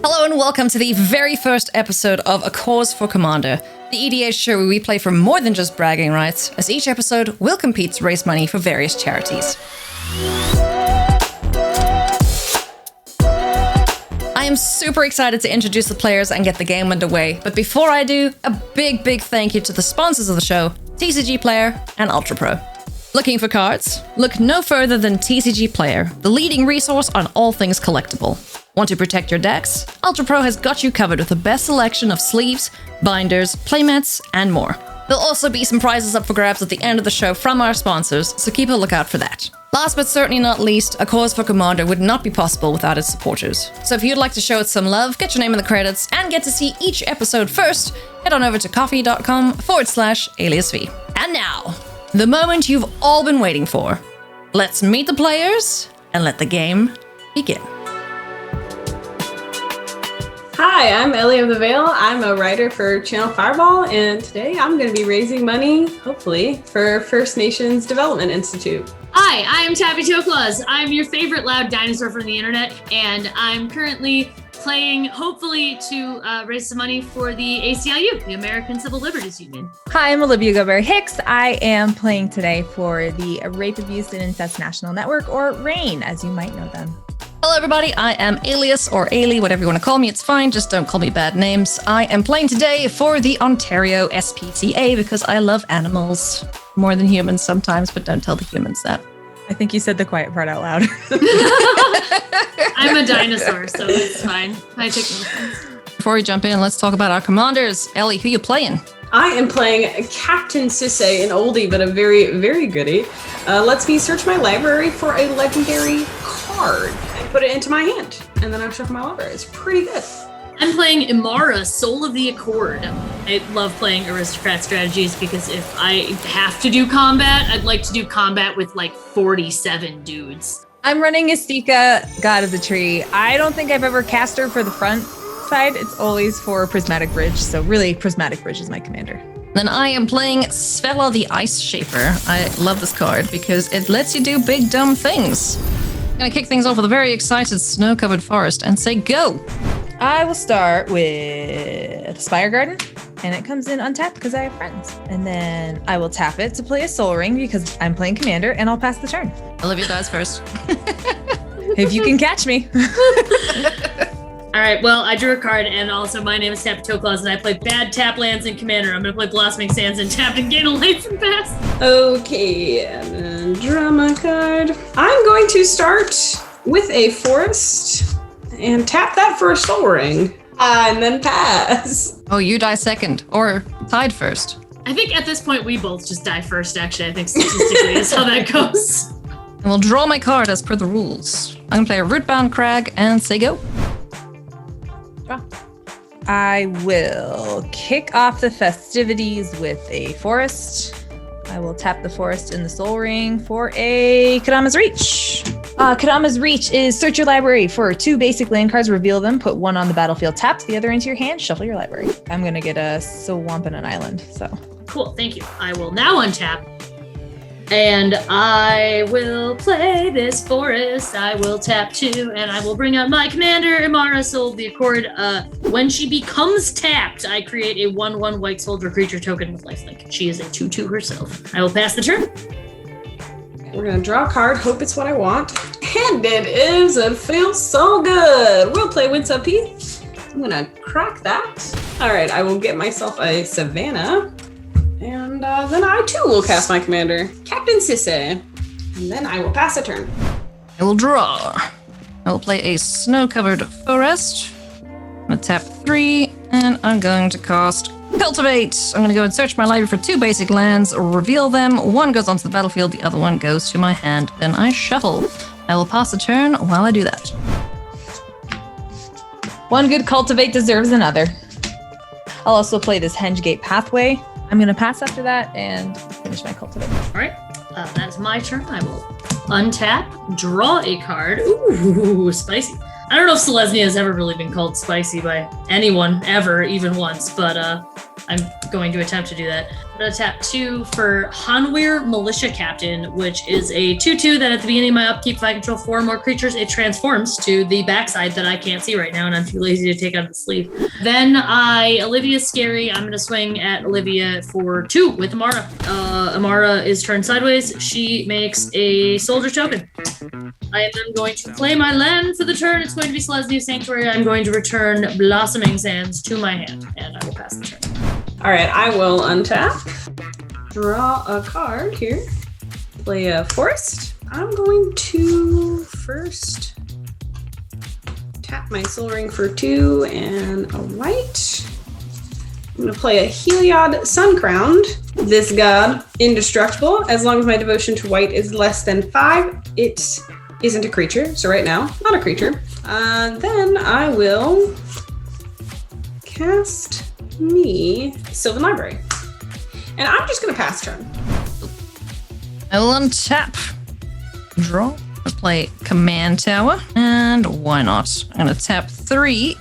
Hello and welcome to the very first episode of A Cause for Commander, the EDH show where we play for more than just bragging rights, as each episode will compete to raise money for various charities. I am super excited to introduce the players and get the game underway, but before I do, a big thank you to the sponsors of the show, TCG Player and Ultra Pro. Looking for cards? Look no further than TCG Player, the leading resource on all things collectible. Want to protect your decks? Ultra Pro has got you covered with the best selection of sleeves, binders, playmats, and more. There'll also be some prizes up for grabs at the end of the show from our sponsors, so keep a lookout for that. Last but certainly not least, A Cause for Commander would not be possible without its supporters. So if you'd like to show it some love, get your name in the credits, and get to see each episode first, head on over to coffee.com/AliasV. And now, the moment you've all been waiting for. Let's meet the players and let the game begin. Hi, I'm EllieOfTheVeil. I'm a writer for Channel Fireball, and today I'm going to be raising money, hopefully, for First Nations Development Institute. Hi, I'm TappyToeClaws. I'm your favorite loud dinosaur from the internet, and I'm currently playing, hopefully, to raise some money for the ACLU, the American Civil Liberties Union. Hi, I'm Olivia Gobert-Hicks. I am playing today for the Rape, Abuse, and Incest National Network, or RAIN, as you might know them. Hello everybody, I am Alias, or Ailey, whatever you want to call me, it's fine, just don't call me bad names. I am playing today for the Ontario SPCA because I love animals. More than humans sometimes, but don't tell the humans that. I think you said the quiet part out loud. I'm a dinosaur, so it's fine. I take no offense. Before we jump in, let's talk about our commanders. Ellie, who you playing? I am playing Captain Sisay, an oldie, but a very goodie. Lets me search my library for a legendary card and put it into my hand, and then I shuffle my library. It's pretty good. I'm playing Emmara, Soul of the Accord. I love playing aristocrat strategies because if I have to do combat, I'd like to do combat with like 47 dudes. I'm running Esika, God of the Tree. I don't think I've ever cast her for the front side. It's always for Prismatic Bridge, so really Prismatic Bridge is my commander. Then I am playing Svella the Ice Shaper. I love this card because it lets you do big dumb things. I'm gonna kick things off with a very excited snow-covered forest and say go! I will start with Spire Garden, and it comes in untapped because I have friends. And then I will tap it to play a Soul Ring because I'm playing commander, and I'll pass the turn. Olivia dies first. If you can catch me. All right, well, I drew a card, and also my name is TappyToeClaws, and I play bad tap lands in Commander. I'm going to play Blossoming Sands and tap and gain a life and pass. Okay, and then draw my card. I'm going to start with a forest and tap that for a soul ring, and then pass. Oh, you die second, or tied first. I think at this point, we both just die first, actually. I think statistically is how that goes. And we'll draw my card as per the rules. I'm going to play a Rootbound Crag and say go. Draw. I will kick off the festivities with a forest. I will tap the forest in the Soul Ring for a Kadama's Reach. Kadama's Reach is search your library for 2 basic land cards, reveal them, put one on the battlefield tapped, the other into your hand, shuffle your library. I'm going to get a Swamp and an Island, so. Cool, thank you. I will now untap. And I will play this forest. I will tap 2, and I will bring out my commander, Emmara, Soul of the Accord. When she becomes tapped, I create a 1/1 white soldier creature token with lifelink. She is a 2/2 herself. I will pass the turn. We're going to draw a card, hope it's what I want. And it is, it feels so good. We'll play Winds Up Peace. I'm going to crack that. All right, I will get myself a Savannah. And then I too will cast my commander, Captain Sisay. And then I will pass a turn. I will draw. I will play a snow-covered forest. I'm going to tap 3, and I'm going to cast Cultivate. I'm going to go and search my library for 2 basic lands, reveal them. One goes onto the battlefield, the other one goes to my hand. Then I shuffle. I will pass a turn while I do that. One good Cultivate deserves another. I'll also play this Hengegate Pathway. I'm going to pass after that and finish my Cultivate. All right, that's my turn. I will untap, draw a card. Ooh, spicy. I don't know if Selesnya has ever really been called spicy by anyone ever, even once, but I'm going to attempt to do that. I'm going to tap 2 for Hanweir Militia Captain, which is a 2/2 that at the beginning of my upkeep, if I control 4 more creatures, it transforms to the backside that I can't see right now, and I'm too lazy to take out the sleeve. Then Olivia's scary. I'm going to swing at Olivia for 2 with Emmara. Emmara is turned sideways. She makes a soldier token. I am then going to play my land for the turn. It's going to be Selesnya Sanctuary. I'm going to return Blossoming Sands to my hand, and I will pass the turn. All right, I will untap, draw a card here, play a forest. I'm going to first tap my Soul Ring for 2 and a white. I'm gonna play a Heliod Sun Crowned. This god, indestructible. As long as my devotion to white is less than 5, it isn't a creature. So right now, not a creature. Then I will cast me Sylvan Library. And I'm just gonna pass turn. I will untap. Draw. I'll play Command Tower. And why not? I'm gonna tap 3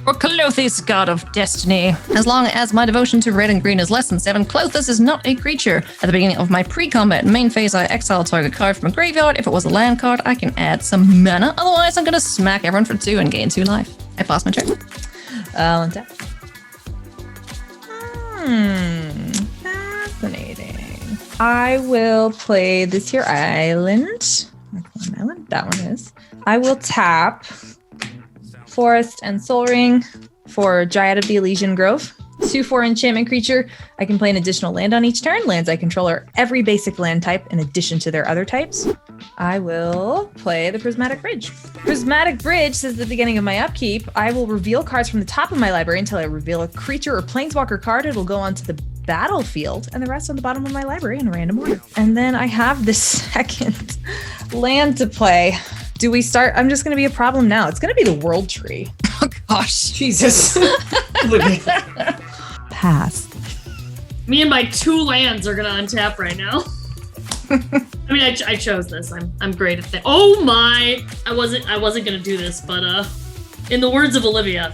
for Clothis, God of Destiny. As long as my devotion to red and green is less than 7, Clothis is not a creature. At the beginning of my pre-combat main phase, I exile a target card from a graveyard. If it was a land card, I can add some mana. Otherwise, I'm gonna smack everyone for 2 and gain 2 life. I pass my turn. I'll untap. Fascinating. I will play this here island. That one is. I will tap Forest and Soul Ring for Dryad of the Elysian Grove. 2/4 enchantment creature. I can play an additional land on each turn. Lands I control are every basic land type in addition to their other types. I will play the Prismatic Bridge. Prismatic Bridge says at the beginning of my upkeep, I will reveal cards from the top of my library until I reveal a creature or planeswalker card. It'll go onto the battlefield and the rest on the bottom of my library in a random order. And then I have the second land to play. Do we start? I'm just going to be a problem now. It's going to be the World Tree. Oh gosh. Jesus. Pass. Me and my 2 lands are gonna untap right now. I mean, I chose this. I'm great at that. Oh my! I wasn't gonna do this, but in the words of Olivia,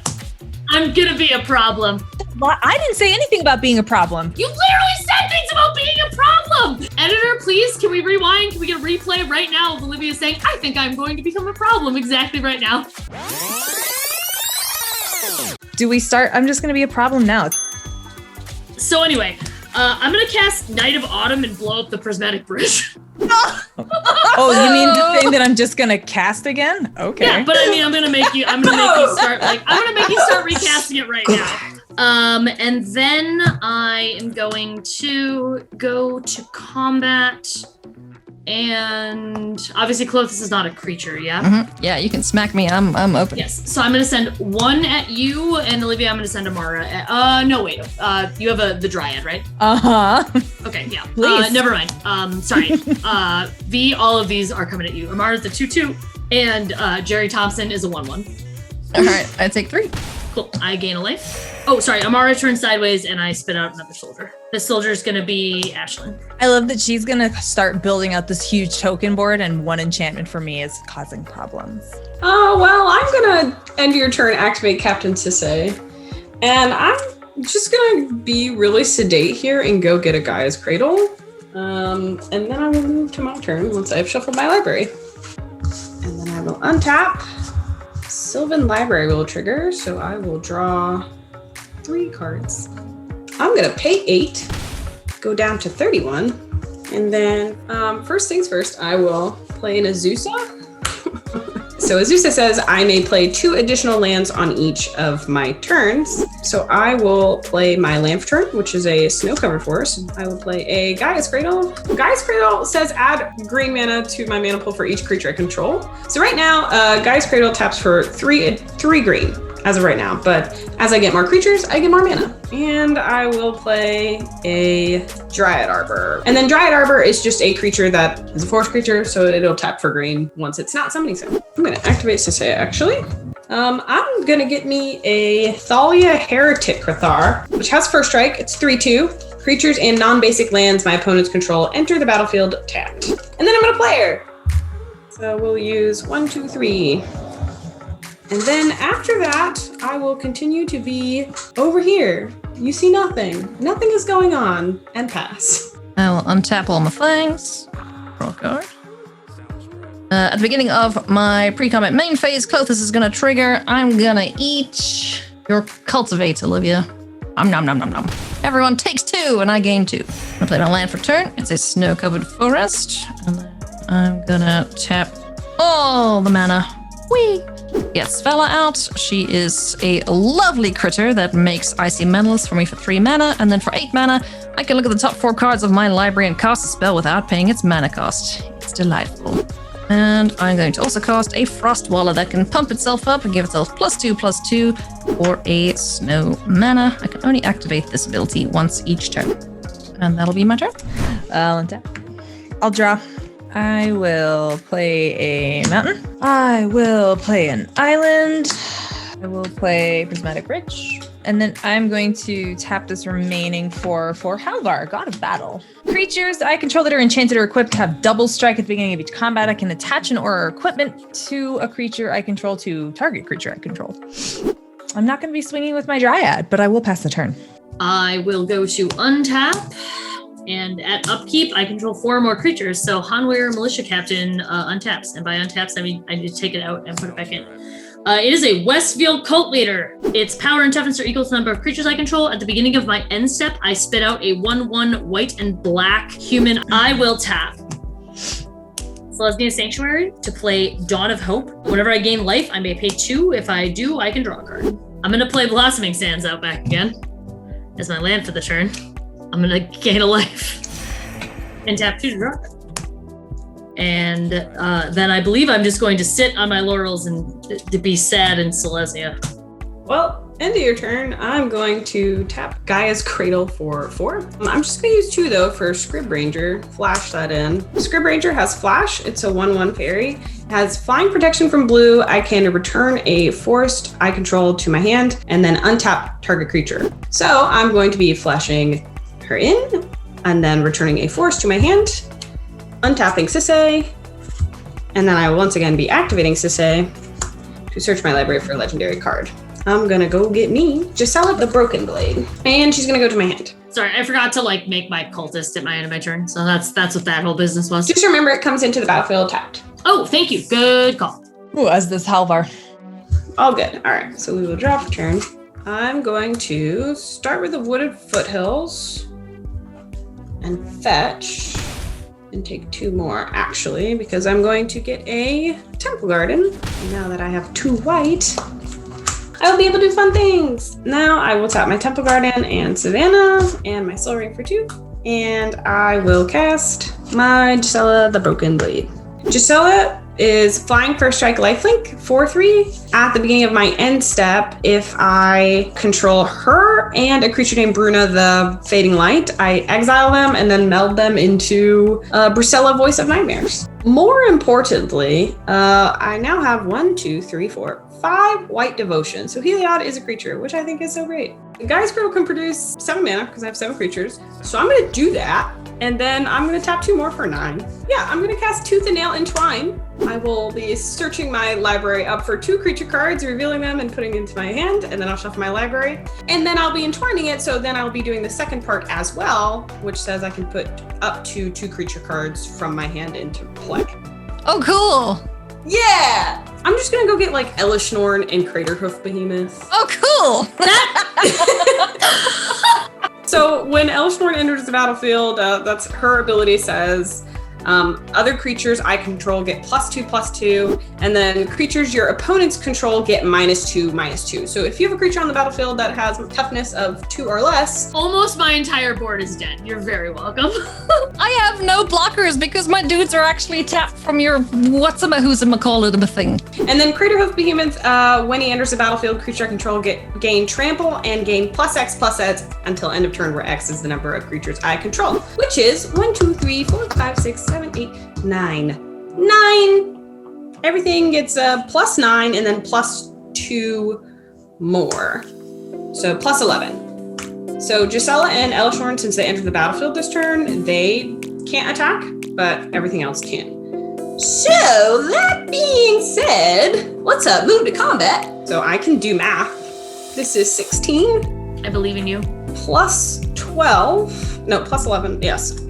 I'm gonna be a problem. I didn't say anything about being a problem. You literally said things about being a problem. Editor, please, can we rewind? Can we get a replay right now of Olivia saying, "I think I'm going to become a problem" exactly right now? Do we start? I'm just going to be a problem now. So anyway, I'm gonna cast Night of Autumn and blow up the Prismatic Bridge. Oh, you mean the thing that I'm just gonna cast again? Okay. Yeah, but I mean, I'm gonna make you start recasting it right now. And then I am going to go to combat. And obviously Clothis is not a creature, yeah? Mm-hmm. Yeah, you can smack me. I'm open. Yes. So I'm going to send 1 at you, and Olivia, I'm going to send Emmara at... no, wait. You have the Dryad, right? Uh-huh. Okay, yeah. Please. Never mind. Sorry. V, all of these are coming at you. Emmara's a 2/2, and Jerry Thompson is a 1/1. All right, I take 3. Cool. I gain a life. Oh, sorry. Emmara turns sideways, and I spit out another soldier. This soldier is going to be Ashlyn. I love that she's going to start building out this huge token board, and 1 enchantment for me is causing problems. Oh, well, I'm going to end your turn, activate Captain Sisay. And I'm just going to be really sedate here and go get a Gaia's Cradle. And then I will move to my turn once I've shuffled my library. And then I will untap. Sylvan Library will trigger, so I will draw 3 cards. I'm gonna pay 8, go down to 31, and then first things first, I will play an Azusa. So Azusa says I may play 2 additional lands on each of my turns. So I will play my land for turn, which is a snow-covered forest. I will play a Gaia's Cradle. Gaia's Cradle says add green mana to my mana pool for each creature I control. So right now, Gaia's Cradle taps for 3 green as of right now, but as I get more creatures, I get more mana. And I will play a Dryad Arbor. And then Dryad Arbor is just a creature that is a forest creature, so it'll tap for green once it's not summoning so. I'm gonna activate Sisay actually. I'm gonna get me a Thalia Heretic Cathar, which has first strike. It's 3/2. Creatures and non-basic lands my opponents control enter the battlefield tapped. And then I'm gonna play her. So we'll use 1, 2, 3. And then after that, I will continue to be over here. You see nothing. Nothing is going on. And pass. I will untap all my things. Draw a card. At the beginning of my pre-combat main phase, Clothis is going to trigger. I'm going to eat your Cultivate, Olivia. Nom nom nom nom. Everyone takes 2 and I gain 2. I'm going to play my land for turn. It's a snow-covered forest. And then I'm going to tap all the mana. Whee! Get Svella out. She is a lovely critter that makes Icy Mentalist for me for 3 mana. And then for 8 mana, I can look at the top 4 cards of my library and cast a spell without paying its mana cost. It's delightful. And I'm going to also cast a Frostwalla that can pump itself up and give itself +2/+2 for a snow mana. I can only activate this ability once each turn. And that'll be my turn. I'll untap. I'll draw. I will play a mountain. I will play an island. I will play Prismatic Bridge. And then I'm going to tap this remaining for Halvar, God of Battle. Creatures I control that are enchanted or equipped have double strike at the beginning of each combat. I can attach an aura or equipment to a creature I control to target creature I control. I'm not going to be swinging with my Dryad, but I will pass the turn. I will go to untap. And at upkeep, I control 4 more creatures. So Hanweir Militia Captain untaps. And by untaps, I mean I need to take it out and put it back in. It is a Westfield Cult Leader. Its power and toughness are equal to the number of creatures I control. At the beginning of my end step, I spit out a 1/1 white and black human. I will tap Selesnya Sanctuary to play Dawn of Hope. Whenever I gain life, I may pay 2. If I do, I can draw a card. I'm going to play Blossoming Sands out back again as my land for the turn. I'm going to gain a life and tap 2 to draw. And then I believe I'm just going to sit on my laurels and to be sad in Selesnya. Well, end of your turn, I'm going to tap Gaia's Cradle for 4. I'm just going to use 2 though for Scrib Ranger. Flash that in. Scrib Ranger has Flash. It's a 1/1 fairy. It has flying protection from blue. I can return a forest I control to my hand and then untap target creature. So I'm going to be flashing her in and then returning a forest to my hand. Untapping Sisay, and then I will once again be activating Sisay to search my library for a legendary card. I'm gonna go get me Gisela the Broken Blade, and she's gonna go to my hand. Sorry, I forgot to make my cultist at my end of my turn, so that's what that whole business was. Just remember it comes into the battlefield tapped. Oh, thank you. Good call. Ooh, as this Halvar. All good. All right, so we will draw for turn. I'm going to start with the Wooded Foothills and fetch. And take 2 more actually, because I'm going to get a Temple Garden. Now that I have 2 white, I will be able to do fun things. Now I will tap my Temple Garden and Savannah and my Soul Ring for 2. And I will cast my Gisela the Broken Blade. Gisela is flying first strike lifelink 4/3. At the beginning of my end step, if I control her and a creature named Bruna the Fading Light, I exile them and then meld them into Brusella Voice of Nightmares. More importantly, I now have 5 white devotion. So Heliod is a creature, which I think is so great. Gaia's Cradle can produce 7 mana because I have 7 creatures. So I'm going to do that. And then I'm going to tap 2 more for 9. Yeah, I'm going to cast Tooth and Nail Entwine. I will be searching my library up for 2 creature cards, revealing them and putting it into my hand. And then I'll shuffle my library. And then I'll be entwining it. So then I'll be doing the second part as well, which says I can put up to 2 creature cards from my hand into play. Oh, cool. Yeah! I'm just gonna go get Elishnorn and Craterhoof Behemoth. Oh, cool. So when Elishnorn enters the battlefield, that's her ability says, other creatures I control get +2/+2, and then creatures your opponents control get -2/-2. So if you have a creature on the battlefield that has toughness of 2 or less, Almost my entire board is dead. You're very welcome. I have no blockers because my dudes are actually tapped from your what's-a-who's-a-call-it-a thing. and then Craterhoof Behemoth, when he enters the battlefield, creature I control gain trample and gain +X/+X until end of turn, where X is the number of creatures I control, which is 1, 2, 3, 4, 5, 6, 7, 8, 9. 9. Everything gets a +9 and then +2 more. So +11. So Gisela and Elishnorn, since they enter the battlefield this turn, they can't attack, but everything else can. So, that being said, let's move to combat. So I can do math. This is 16 I believe in you. plus 12. No, plus 11. Yes,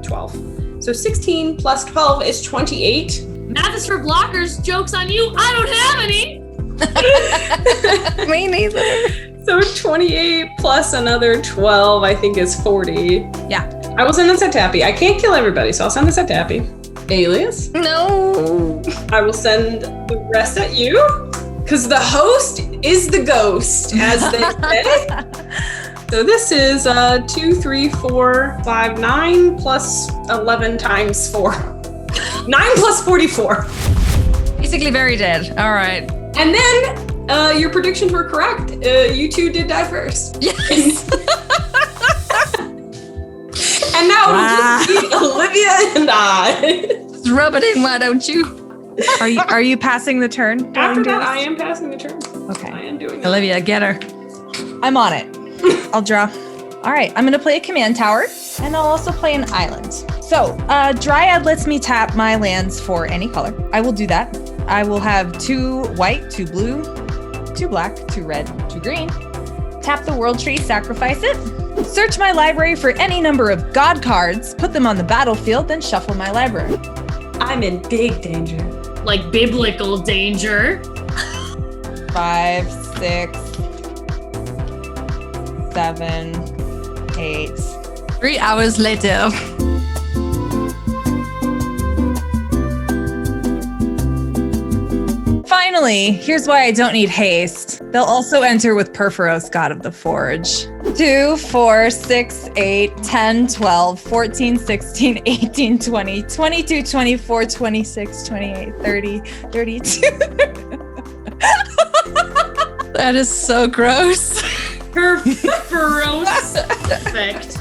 12. So 16 plus 12 is 28. Math is for blockers. Joke's on you. I don't have any. Me neither. So 28 plus another 12, I think, is 40. Yeah. I will send this at Tappy. I can't kill everybody, so I'll send this at Tappy. Alias, No. I will send the rest at you, because the host is the ghost, as they say. So this is 2, 3, 4, 5, 9 plus 11 times 4. 9 plus 44. Basically very dead. All right. And then your predictions were correct. You two did die first. Yes. And now it'll just be Olivia and I. Just rub it in, why don't you? Are you passing the turn? After that, Davis? I am passing the turn. Okay. I am doing it. Olivia, get her. I'm on it. I'll draw. All right, I'm gonna play a command tower, and I'll also play an island. So, Dryad lets me tap my lands for any color. I will do that. I will have 2 white, 2 blue, 2 black, 2 red, 2 green. Tap the world tree, sacrifice it. Search my library for any number of god cards, put them on the battlefield, then shuffle my library. I'm in big danger. Like biblical danger. 5, 6, 7, 8. 3 hours later. Finally, here's why I don't need haste. They'll also enter with Perforos, God of the Forge. 2, 4, 6, 8, 10, 12, 14, 16, 18, 20, 22, 24, 26, 28, 30, 32. That is so gross. Perforos effect.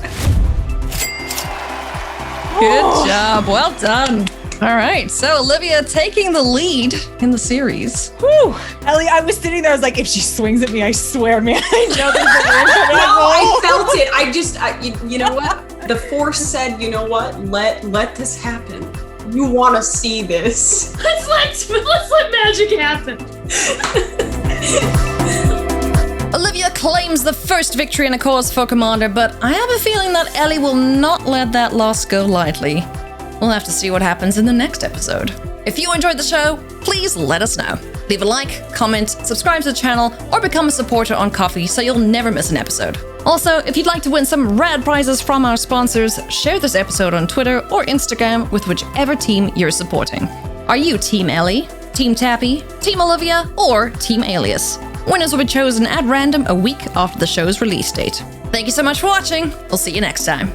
Good job. Well done. All right. So Olivia taking the lead in the series. Whew. Ellie, I was sitting there, I was like, if she swings at me, I swear, man, I know there's a weird No, I felt it. You know what? The force said, you know what? Let this happen. You want to see this. Let's let magic happen. Olivia claims the first victory in a cause for Commander, but I have a feeling that Ellie will not let that loss go lightly. We'll have to see what happens in the next episode. If you enjoyed the show, please let us know. Leave a like, comment, subscribe to the channel, or become a supporter on Ko-fi so you'll never miss an episode. Also, if you'd like to win some rad prizes from our sponsors, share this episode on Twitter or Instagram with whichever team you're supporting. Are you Team Ellie, Team Tappy, Team Olivia, or Team Alias? Winners will be chosen at random a week after the show's release date. Thank you so much for watching. We'll see you next time.